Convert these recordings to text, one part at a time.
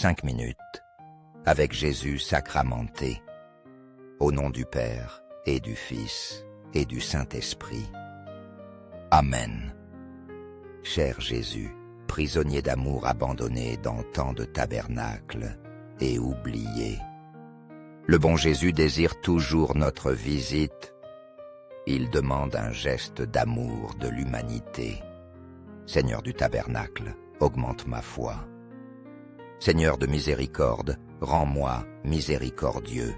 5 minutes avec Jésus sacramenté. Au nom du Père et du Fils et du Saint-Esprit. Amen. Cher Jésus, prisonnier d'amour abandonné dans tant de tabernacles et oublié, le bon Jésus désire toujours notre visite. Il demande un geste d'amour de l'humanité. Seigneur du tabernacle, augmente ma foi. Seigneur de miséricorde, rends-moi miséricordieux.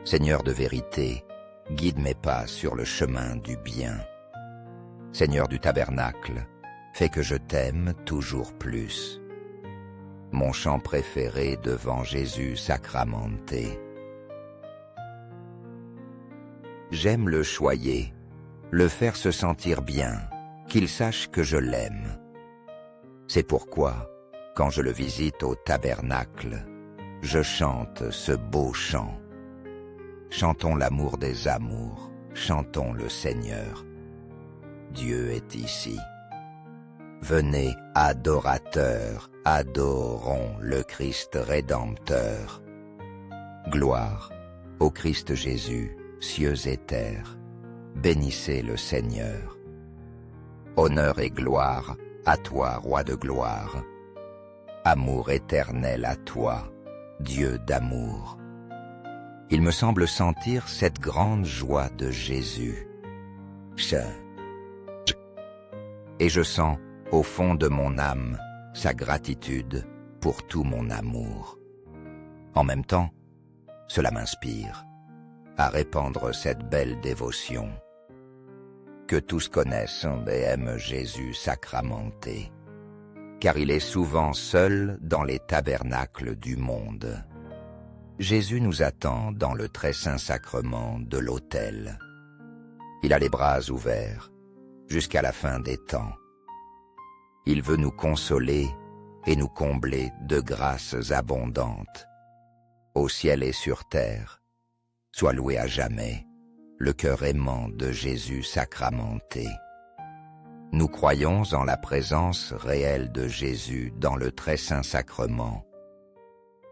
Seigneur de vérité, guide mes pas sur le chemin du bien. Seigneur du tabernacle, fais que je t'aime toujours plus. Mon chant préféré devant Jésus sacramenté. J'aime le choyer, le faire se sentir bien, qu'il sache que je l'aime. C'est pourquoi, quand je le visite au tabernacle, je chante ce beau chant. Chantons l'amour des amours, chantons le Seigneur. Dieu est ici. Venez, adorateurs, adorons le Christ Rédempteur. Gloire au Christ Jésus, cieux et terre, bénissez le Seigneur. Honneur et gloire à toi, Roi de gloire. Amour éternel à toi, Dieu d'amour. Il me semble sentir cette grande joie de Jésus. Et je sens, au fond de mon âme, sa gratitude pour tout mon amour. En même temps, cela m'inspire à répandre cette belle dévotion. Que tous connaissent et aiment Jésus sacramenté, car il est souvent seul dans les tabernacles du monde. Jésus nous attend dans le très saint sacrement de l'autel. Il a les bras ouverts jusqu'à la fin des temps. Il veut nous consoler et nous combler de grâces abondantes. Au ciel et sur terre, soit loué à jamais le cœur aimant de Jésus sacramenté. Nous croyons en la présence réelle de Jésus dans le très saint sacrement.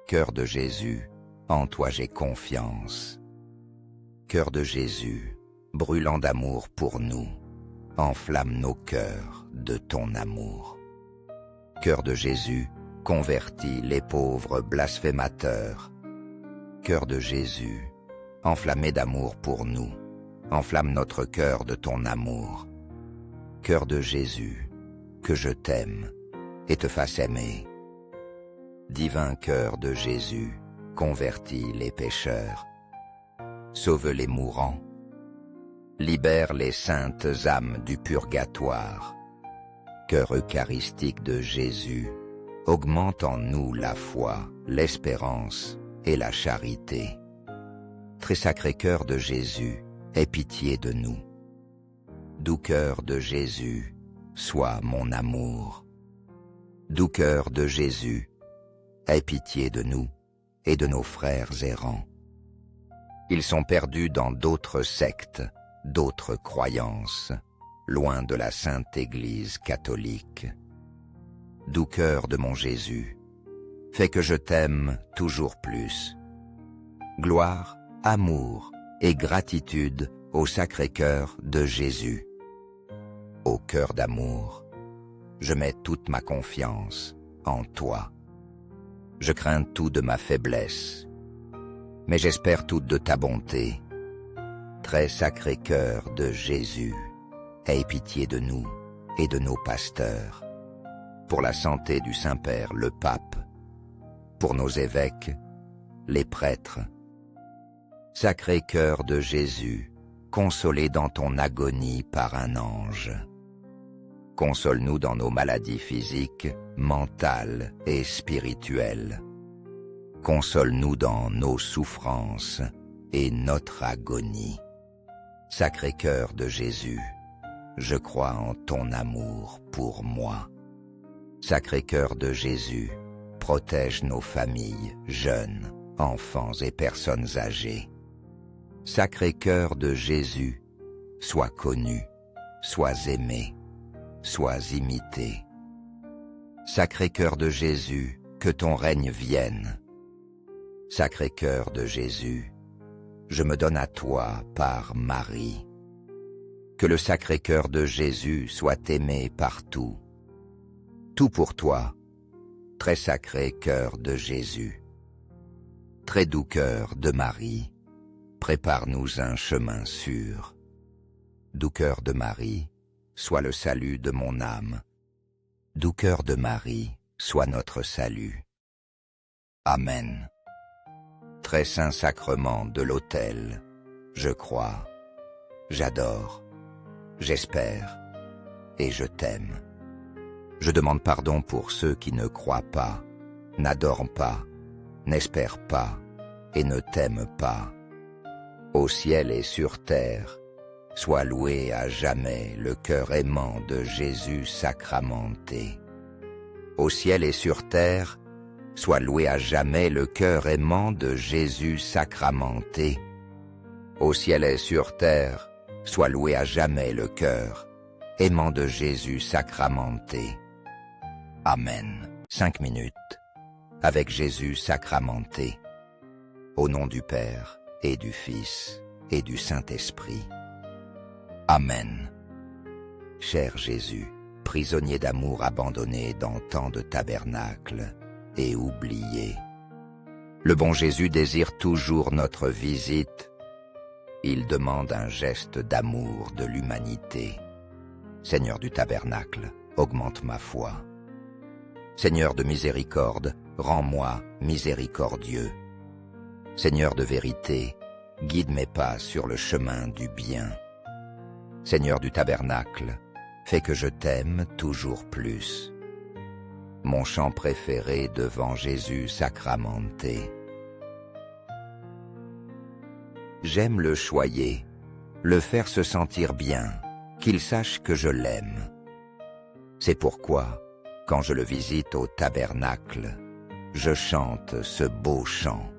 Cœur de Jésus, en toi j'ai confiance. Cœur de Jésus, brûlant d'amour pour nous, enflamme nos cœurs de ton amour. Cœur de Jésus, convertis les pauvres blasphémateurs. Cœur de Jésus, enflammé d'amour pour nous, enflamme notre cœur de ton amour. Cœur de Jésus, que je t'aime et te fasse aimer. Divin cœur de Jésus, convertis les pécheurs. Sauve les mourants. Libère les saintes âmes du purgatoire. Cœur eucharistique de Jésus, augmente en nous la foi, l'espérance et la charité. Très sacré cœur de Jésus, aie pitié de nous. Doux cœur de Jésus, sois mon amour. Doux cœur de Jésus, aie pitié de nous et de nos frères errants. Ils sont perdus dans d'autres sectes, d'autres croyances, loin de la Sainte Église catholique. Doux cœur de mon Jésus, fais que je t'aime toujours plus. Gloire, amour et gratitude au Sacré-Cœur de Jésus. Ô cœur d'amour, je mets toute ma confiance en toi. Je crains tout de ma faiblesse, mais j'espère tout de ta bonté. Très sacré cœur de Jésus, aie pitié de nous et de nos pasteurs, pour la santé du Saint-Père le Pape, pour nos évêques, les prêtres. Sacré cœur de Jésus, consolé dans ton agonie par un ange. Console-nous dans nos maladies physiques, mentales et spirituelles. Console-nous dans nos souffrances et notre agonie. Sacré cœur de Jésus, je crois en ton amour pour moi. Sacré cœur de Jésus, protège nos familles, jeunes, enfants et personnes âgées. Sacré cœur de Jésus, sois connu, sois aimé, sois imité. Sacré cœur de Jésus, que ton règne vienne. Sacré-Cœur de Jésus, je me donne à toi par Marie. Que le Sacré-Cœur de Jésus soit aimé partout. Tout pour toi, très sacré cœur de Jésus. Très doux cœur de Marie, prépare-nous un chemin sûr. Doux cœur de Marie, sois le salut de mon âme. Doux cœur de Marie, sois notre salut. Amen. Très saint sacrement de l'autel, je crois, j'adore, j'espère et je t'aime. Je demande pardon pour ceux qui ne croient pas, n'adorent pas, n'espèrent pas et ne t'aiment pas. Au ciel et sur terre, sois loué à jamais le cœur aimant de Jésus sacramenté. Au ciel et sur terre, sois loué à jamais le cœur aimant de Jésus sacramenté. Au ciel et sur terre, sois loué à jamais le cœur aimant de Jésus sacramenté. Amen. 5 minutes avec Jésus sacramenté. Au nom du Père et du Fils et du Saint-Esprit. Amen. Cher Jésus, prisonnier d'amour abandonné dans tant de tabernacles et oublié, le bon Jésus désire toujours notre visite. Il demande un geste d'amour de l'humanité. Seigneur du tabernacle, augmente ma foi. Seigneur de miséricorde, rends-moi miséricordieux. Seigneur de vérité, guide mes pas sur le chemin du bien. Seigneur du tabernacle, fais que je t'aime toujours plus. Mon chant préféré devant Jésus sacramenté. J'aime le choyer, le faire se sentir bien, qu'il sache que je l'aime. C'est pourquoi, quand je le visite au tabernacle, je chante ce beau chant.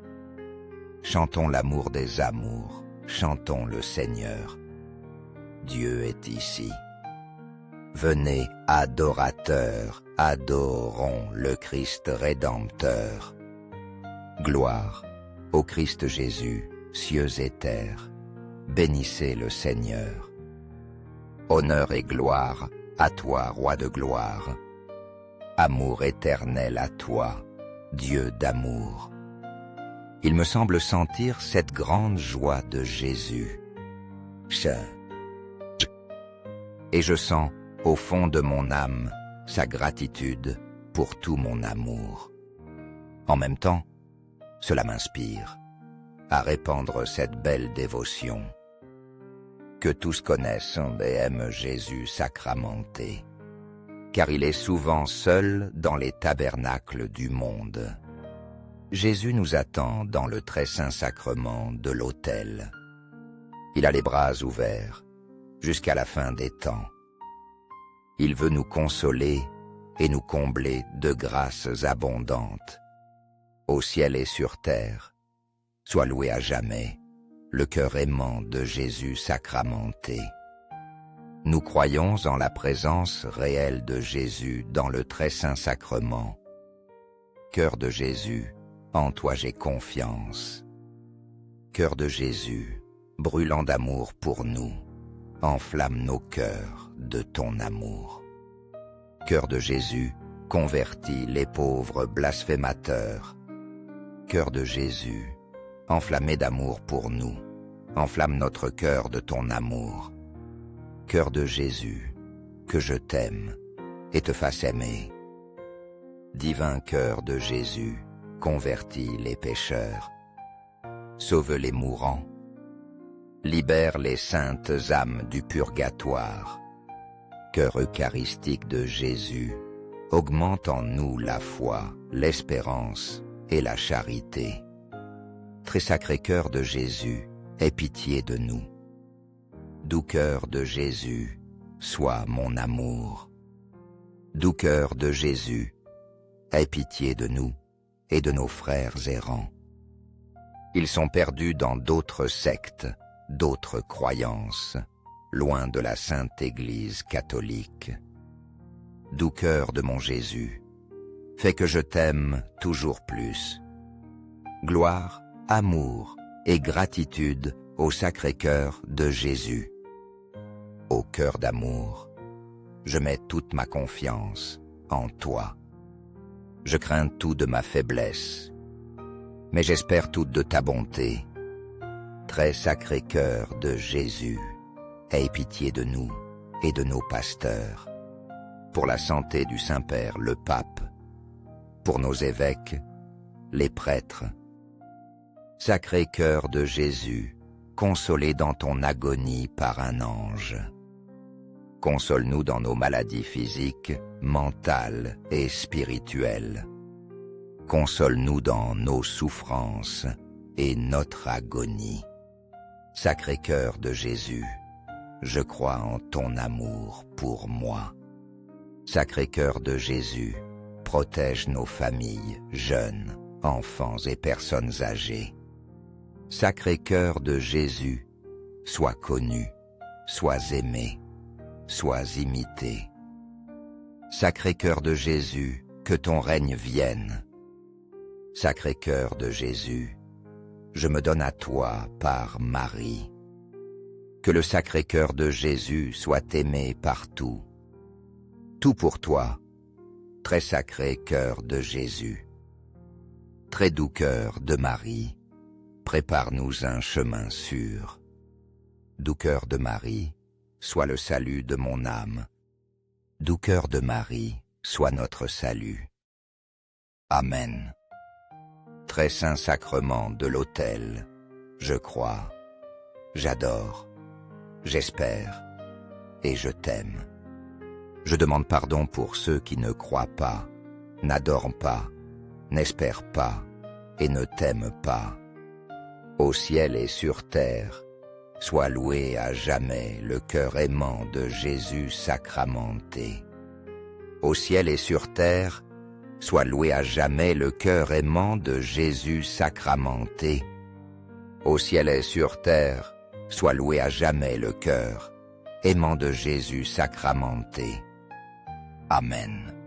Chantons l'amour des amours, chantons le Seigneur. Dieu est ici. Venez, adorateurs, adorons le Christ Rédempteur. Gloire au Christ Jésus, cieux et terre, bénissez le Seigneur. Honneur et gloire à toi, Roi de gloire. Amour éternel à toi, Dieu d'amour. Il me semble sentir cette grande joie de Jésus. Et je sens, au fond de mon âme, sa gratitude pour tout mon amour. En même temps, cela m'inspire à répandre cette belle dévotion. Que tous connaissent et aiment Jésus sacramenté, car il est souvent seul dans les tabernacles du monde. Jésus nous attend dans le très saint sacrement de l'autel. Il a les bras ouverts jusqu'à la fin des temps. Il veut nous consoler et nous combler de grâces abondantes. Au ciel et sur terre, sois loué à jamais le cœur aimant de Jésus sacramenté. Nous croyons en la présence réelle de Jésus dans le très saint sacrement. Cœur de Jésus, en toi j'ai confiance. Cœur de Jésus, brûlant d'amour pour nous, enflamme nos cœurs de ton amour. Cœur de Jésus, convertis les pauvres blasphémateurs. Cœur de Jésus, enflammé d'amour pour nous, enflamme notre cœur de ton amour. Cœur de Jésus, que je t'aime et te fasse aimer. Divin cœur de Jésus, convertis les pécheurs. Sauve les mourants. Libère les saintes âmes du purgatoire. Cœur eucharistique de Jésus, augmente en nous la foi, l'espérance et la charité. Très sacré cœur de Jésus, aie pitié de nous. Doux cœur de Jésus, sois mon amour. Doux cœur de Jésus, aie pitié de nous et de nos frères errants. Ils sont perdus dans d'autres sectes, d'autres croyances, loin de la Sainte Église catholique. Doux cœur de mon Jésus, fait que je t'aime toujours plus. Gloire, amour et gratitude au Sacré-Cœur de Jésus. Au cœur d'amour, je mets toute ma confiance en toi. Je crains tout de ma faiblesse, mais j'espère tout de ta bonté. Très sacré cœur de Jésus, aie pitié de nous et de nos pasteurs, pour la santé du Saint-Père le Pape, pour nos évêques, les prêtres. Sacré cœur de Jésus, consolé dans ton agonie par un ange. Console-nous dans nos maladies physiques, mentales et spirituelles. Console-nous dans nos souffrances et notre agonie. Sacré cœur de Jésus, je crois en ton amour pour moi. Sacré cœur de Jésus, protège nos familles, jeunes, enfants et personnes âgées. Sacré cœur de Jésus, sois connu, sois aimé, sois imité. Sacré cœur de Jésus, que ton règne vienne. Sacré cœur de Jésus, je me donne à toi par Marie. Que le sacré cœur de Jésus soit aimé partout. Tout pour toi, très sacré cœur de Jésus. Très doux cœur de Marie, prépare-nous un chemin sûr. Doux cœur de Marie, sois le salut de mon âme. Doux cœur de Marie, sois notre salut. Amen. Très saint sacrement de l'autel, je crois, j'adore, j'espère et je t'aime. Je demande pardon pour ceux qui ne croient pas, n'adorent pas, n'espèrent pas et ne t'aiment pas. Au ciel et sur terre, sois loué à jamais le cœur aimant de Jésus sacramenté. Au ciel et sur terre, sois loué à jamais le cœur aimant de Jésus sacramenté. Au ciel et sur terre, sois loué à jamais le cœur aimant de Jésus sacramenté. Amen.